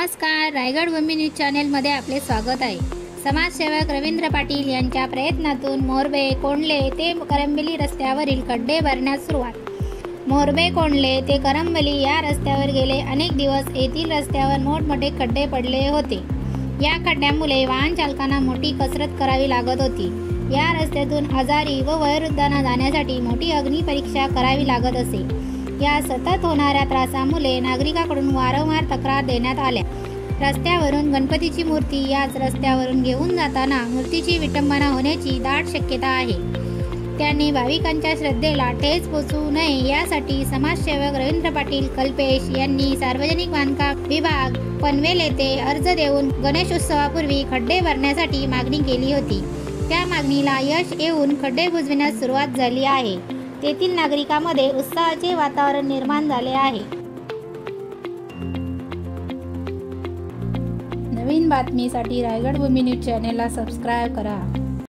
नमस्कार, रायगड भूमी न्यूज चॅनेलमध्ये आपले स्वागत आहे। समाजसेवक रवींद्र पाटील यांच्या प्रयत्नातून मोरबे कोंडले ते करंबली रस्त्यावरील खड्डे भरण्यास सुरुवात। मोरबे कोंडले ते करंबली या रस्त्यावर गेले अनेक दिवस येथील रस्त्यावर मोठमोठे खड्डे पडले होते। या खड्ड्यामुळे वाहन चालकांना मोठी कसरत करावी लागत होती। या रस्त्यातून आजारी व वयोवृद्धांना जाण्यासाठी मोठी अग्निपरीक्षा करावी लागत असे। या सतत होणाऱ्या त्रासामुळे नागरिकांकडून वारंवार तक्रार देण्यात आल्या। रस्त्यावरून गणपतीची मूर्ती याच रस्त्यावरून घेऊन जाताना मूर्तीची विटंबना होण्याची दाट शक्यता आहे। त्यांनी भाविकांच्या श्रद्धेला ठेच पोहोचू नये यासाठी समाजसेवक रवींद्र पाटील कल्पेश यांनी सार्वजनिक बांधकाम विभाग पनवेल येथे अर्ज देऊन गणेशोत्सवापूर्वी खड्डे भरण्यासाठी मागणी केली होती। त्या मागणीला यश येऊन खड्डे बुजविण्यास सुरुवात झाली आहे। तेथील नागरिकांमध्ये उत्साहाचे वातावरण निर्माण झाले आहे। नवीन बातमीसाठी रायगड भूमी न्यूज चॅनेलला सबस्क्राइब करा।